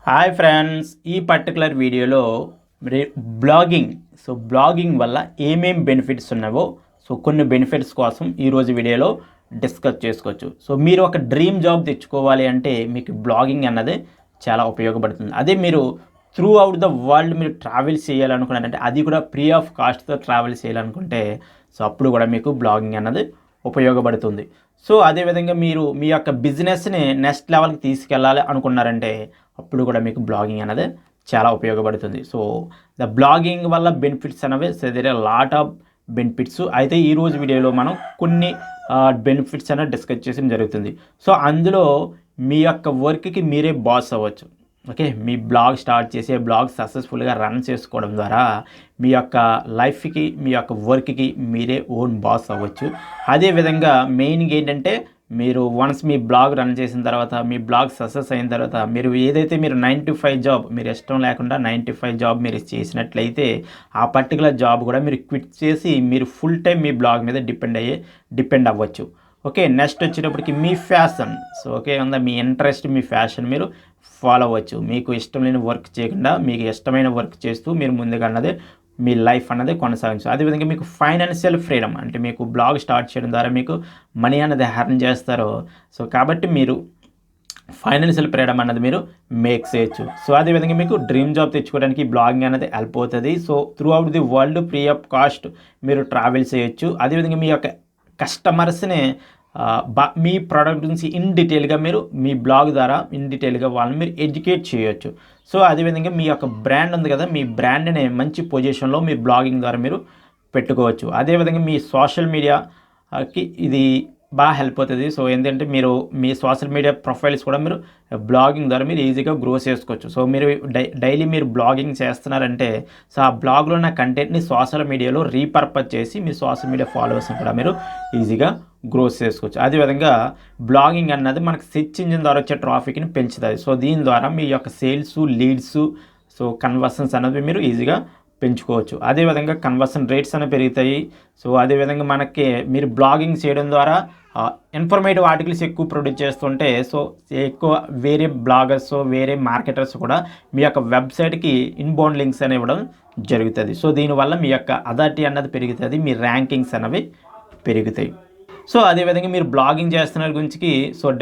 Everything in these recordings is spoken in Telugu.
హాయ్ ఫ్రెండ్స్, ఈ పర్టికులర్ వీడియోలో బ్లాగింగ్ బ్లాగింగ్ వల్ల ఏమేం బెనిఫిట్స్ ఉన్నావో కొన్ని బెనిఫిట్స్ కోసం ఈరోజు వీడియోలో డిస్కస్ చేసుకోవచ్చు. మీరు ఒక డ్రీమ్ జాబ్ తెచ్చుకోవాలి అంటే మీకు బ్లాగింగ్ అన్నది చాలా ఉపయోగపడుతుంది. అదే మీరు త్రూ అవుట్ ద వరల్డ్ మీరు ట్రావెల్ చేయాలనుకున్నారంటే, అది కూడా ఫ్రీ ఆఫ్ కాస్ట్తో ట్రావెల్ చేయాలనుకుంటే అప్పుడు కూడా మీకు బ్లాగింగ్ అన్నది ఉపయోగపడుతుంది. అదేవిధంగా మీరు మీ యొక్క బిజినెస్ని నెక్స్ట్ లెవెల్కి తీసుకెళ్ళాలి అనుకున్నారంటే అప్పుడు కూడా మీకు బ్లాగింగ్ అనేది చాలా ఉపయోగపడుతుంది. ద బ్లాగింగ్ వల్ల బెనిఫిట్స్ అనేవి there are lot of benefits. అయితే ఈరోజు వీడియోలో మనం కొన్ని బెనిఫిట్స్ అనేది డిస్కస్ చేయడం జరుగుతుంది. అందులో మీ యొక్క వర్క్కి మీరే బాస్ అవ్వచ్చు. ఓకే, మీ బ్లాగ్ స్టార్ట్ చేసే బ్లాగ్ సక్సెస్ఫుల్గా రన్ చేసుకోవడం ద్వారా మీ యొక్క లైఫ్కి మీ యొక్క వర్క్కి మీరే ఓన్ బాస్ అవ్వచ్చు. అదేవిధంగా మెయిన్గా ఏంటంటే, మీరు వన్స్ మీ బ్లాగ్ రన్ చేసిన తర్వాత, మీ బ్లాగ్ సక్సెస్ అయిన తర్వాత, మీరు ఏదైతే మీరు 9 to 5 జాబ్ మీరు ఇష్టం లేకుండా 9 to 5 జాబ్ మీరు చేసినట్లయితే ఆ పర్టికులర్ జాబ్ కూడా మీరు క్విట్ చేసి మీరు ఫుల్ టైం మీ బ్లాగ్ మీద డిపెండ్ అవ్వచ్చు. ఓకే, నెక్స్ట్ వచ్చేటప్పటికి మీ ఫ్యాషన్. ఓకే, మీ ఇంట్రెస్ట్, మీ ఫ్యాషన్ మీరు ఫాలో అవ్వచ్చు. మీకు ఇష్టం లేని వర్క్ చేయకుండా మీకు ఇష్టమైన వర్క్ చేస్తూ మీరు ముందుగా అన్నది మీ లైఫ్ అన్నది కొనసాగించు. అదేవిధంగా మీకు ఫైనాన్షియల్ ఫ్రీడమ్, అంటే మీకు బ్లాగ్ స్టార్ట్ చేయడం ద్వారా మీకు మనీ అన్నది ఎర్న్ చేస్తారు. కాబట్టి మీరు ఫైనాన్షియల్ ఫ్రీడమ్ అన్నది మీరు మేక్ చేయొచ్చు. అదేవిధంగా మీకు డ్రీమ్ జాబ్ తెచ్చుకోవడానికి బ్లాగింగ్ అనేది హెల్ప్ అవుతుంది. Through out the world free of cost మీరు ట్రావెల్ చేయొచ్చు. అదేవిధంగా మీ యొక్క కస్టమర్స్ని మీ ప్రోడక్ట్ గురించి ఇన్ డీటెయిల్గా మీరు మీ బ్లాగ్ ద్వారా ఇన్ డీటెయిల్గా వాళ్ళని మీరు ఎడ్యుకేట్ చేయొచ్చు. అదేవిధంగా మీ యొక్క బ్రాండ్ ఉంది కదా, మీ బ్రాండ్ని మంచి పొజిషన్లో మీ బ్లాగింగ్ ద్వారా మీరు పెట్టుకోవచ్చు. అదేవిధంగా మీ సోషల్ మీడియాకి ఇది బాగా హెల్ప్ అవుతుంది. ఏంటంటే మీరు మీ సోషల్ మీడియా ప్రొఫైల్స్ కూడా మీరు బ్లాగింగ్ ద్వారా మీరు ఈజీగా గ్రో చేసుకోవచ్చు. మీరు డైలీ మీరు బ్లాగింగ్ చేస్తున్నారంటే ఆ బ్లాగ్లో ఉన్న కంటెంట్ని సోషల్ మీడియాలో రీపర్పస్ చేసి మీ సోషల్ మీడియా ఫాలోవర్స్ని కూడా మీరు ఈజీగా గ్రో చేసుకోవచ్చు. అదేవిధంగా బ్లాగింగ్ అన్నది మనకు సెర్చ్ ఇంజిన్ ద్వారా వచ్చే ట్రాఫిక్ని పెంచుతుంది. దీని ద్వారా మీ యొక్క సేల్స్, లీడ్స్, కన్వర్షన్స్ అనేవి మీరు ఈజీగా పెంచుకోవచ్చు. అదేవిధంగా కన్వర్షన్ రేట్స్ అనేవి పెరుగుతాయి. అదేవిధంగా మనకి మీరు బ్లాగింగ్ చేయడం ద్వారా ఇన్ఫర్మేటివ్ ఆర్టికల్స్ ఎక్కువ ప్రొడ్యూస్ చేస్తుంటే ఎక్కువ వేరే బ్లాగర్స్, వేరే మార్కెటర్స్ కూడా మీ యొక్క వెబ్సైట్కి ఇన్బౌండ్ లింక్స్ అనేవి ఇవ్వడం జరుగుతుంది. దీనివల్ల మీ యొక్క అథారిటీ అన్నది పెరుగుతుంది, మీ ర్యాంకింగ్స్ అనేవి పెరుగుతాయి. అదేవిధంగా మీరు బ్లాగింగ్ చేస్తున్న గురించి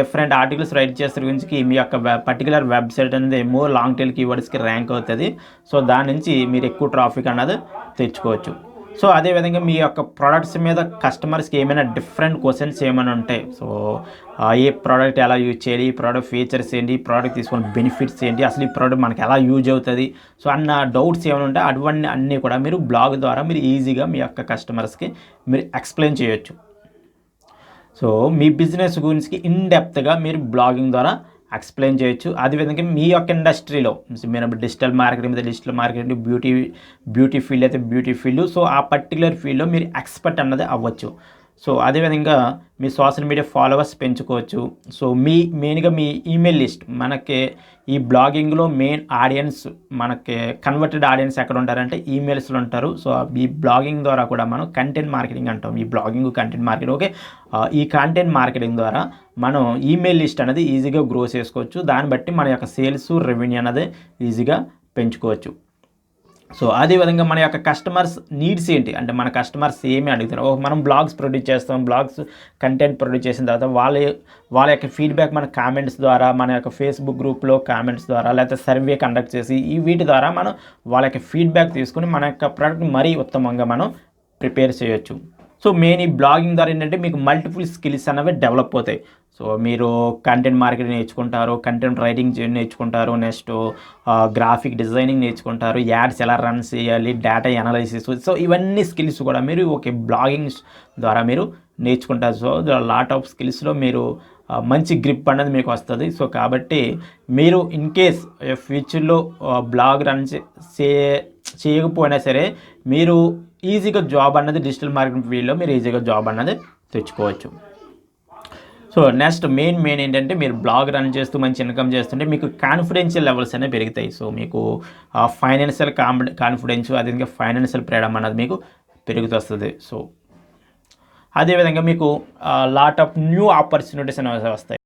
డిఫరెంట్ ఆర్టికల్స్ రైట్ చేస్తున్న గురించి మీ యొక్క పర్టికులర్ వెబ్సైట్ అనేది మోర్ లాంగ్ టైల్ కీవర్డ్స్కి ర్యాంక్ అవుతుంది. దాని నుంచి మీరు ఎక్కువ ట్రాఫిక్ అన్నది తెచ్చుకోవచ్చు. అదేవిధంగా మీ యొక్క ప్రోడక్ట్స్ మీద కస్టమర్స్కి ఏమైనా డిఫరెంట్ క్వశ్చన్స్ ఏమైనా ఉంటాయి, ఏ ప్రోడక్ట్ ఎలా యూజ్ చేయాలి, ఈ ప్రోడక్ట్ ఫీచర్స్ ఏంటి, ఈ ప్రోడక్ట్ తీసుకున్న బెనిఫిట్స్ ఏంటి, అసలు ఈ ప్రోడక్ట్ మనకి ఎలా యూజ్ అవుతుంది, అన్న డౌట్స్ ఏమైనా ఉంటాయి, అటువంటి అన్నీ కూడా మీరు బ్లాగ్ ద్వారా మీరు ఈజీగా మీ యొక్క కస్టమర్స్కి మీరు ఎక్స్ప్లెయిన్ చేయొచ్చు. మీ బిజినెస్ గురించి ఇన్ డెప్త్గా మీరు బ్లాగింగ్ ద్వారా ఎక్స్ప్లెయిన్ చేయొచ్చు. అదేవిధంగా మీ యొక్క ఇండస్ట్రీలో మీరు డిజిటల్ మార్కెటింగ్ మీద డిజిటల్ మార్కెటింగ్, బ్యూటీ ఫీల్డ్ అయితే బ్యూటీ ఫీల్డ్, ఆ పర్టికులర్ ఫీల్డ్లో మీరు ఎక్స్పర్ట్ అన్నది అవ్వచ్చు. అదేవిధంగా మీ సోషల్ మీడియా ఫాలోవర్స్ పెంచుకోవచ్చు. మెయిన్గా మీ ఈమెయిల్ లిస్ట్, మనకి ఈ బ్లాగింగ్లో మెయిన్ ఆడియన్స్, మనకి కన్వర్టెడ్ ఆడియన్స్ ఎక్కడ ఉంటారంటే ఈమెయిల్స్లో ఉంటారు. ఈ బ్లాగింగ్ ద్వారా కూడా మనం కంటెంట్ మార్కెటింగ్ అంటాం. ఈ బ్లాగింగ్ కంటెంట్ మార్కెటింగ్. ఓకే, ఈ కంటెంట్ మార్కెటింగ్ ద్వారా మనం ఈమెయిల్ లిస్ట్ అనేది ఈజీగా గ్రో చేసుకోవచ్చు. దాన్ని బట్టి మన యొక్క సేల్స్, రెవెన్యూ అనేది ఈజీగా పెంచుకోవచ్చు. అదేవిధంగా మన యొక్క కస్టమర్స్ నీడ్స్ ఏంటి, అంటే మన కస్టమర్స్ ఏమి అడుగుతారు. మనం బ్లాగ్స్ ప్రొడ్యూస్ చేస్తాం, బ్లాగ్స్ కంటెంట్ ప్రొడ్యూస్ చేసిన తర్వాత వాళ్ళ యొక్క ఫీడ్బ్యాక్ మన కామెంట్స్ ద్వారా, మన యొక్క ఫేస్బుక్ గ్రూప్లో కామెంట్స్ ద్వారా, లేకపోతే సర్వే కండక్ట్ చేసి వీటి ద్వారా మనం వాళ్ళ యొక్క ఫీడ్బ్యాక్ తీసుకుని మన యొక్క ప్రోడక్ట్ మరీ ఉత్తమంగా మనం ప్రిపేర్ చేయొచ్చు. మెయిన్ ఈ బ్లాగింగ్ ద్వారా ఏంటంటే మీకు మల్టిపుల్ స్కిల్స్ అనేవి డెవలప్ అవుతాయి. మీరు కంటెంట్ మార్కెటింగ్ నేర్చుకుంటారు, కంటెంట్ రైటింగ్ నేర్చుకుంటారు, నెక్స్ట్ గ్రాఫిక్ డిజైనింగ్ నేర్చుకుంటారు, యాడ్స్ ఎలా రన్ చేయాలి, డేటా అనాలిసిస్, ఇవన్నీ స్కిల్స్ కూడా మీరు ఒక బ్లాగింగ్ ద్వారా మీరు నేర్చుకుంటారు. లాట్ ఆఫ్ స్కిల్స్లో మీరు మంచి గ్రిప్ అనేది మీకు వస్తుంది. కాబట్టి మీరు ఇన్ కేస్ ఫ్యూచర్లో బ్లాగ్ రన్ చేయకపోయినా సరే మీరు ఈజీగా జాబ్ అన్నది డిజిటల్ మార్కెటింగ్ ఫీల్డ్లో మీరు ఈజీగా జాబ్ అన్నది తెచ్చుకోవచ్చు. నెక్స్ట్ మెయిన్ ఏంటంటే మీరు బ్లాగ్ రన్ చేస్తూ మంచి ఇన్కమ్ చేస్తుంటే మీకు కాన్ఫిడెన్షియల్ లెవెల్స్ అనేవి పెరుగుతాయి. మీకు ఫైనాన్షియల్ కాన్ఫిడెన్స్, అదేవిధంగా ఫైనాన్షియల్ ఫ్రీడమ్ అన్నది మీకు పెరుగుతొస్తుంది. అదేవిధంగా మీకు లాట్ ఆఫ్ న్యూ ఆపర్చునిటీస్ అనేవి వస్తాయి.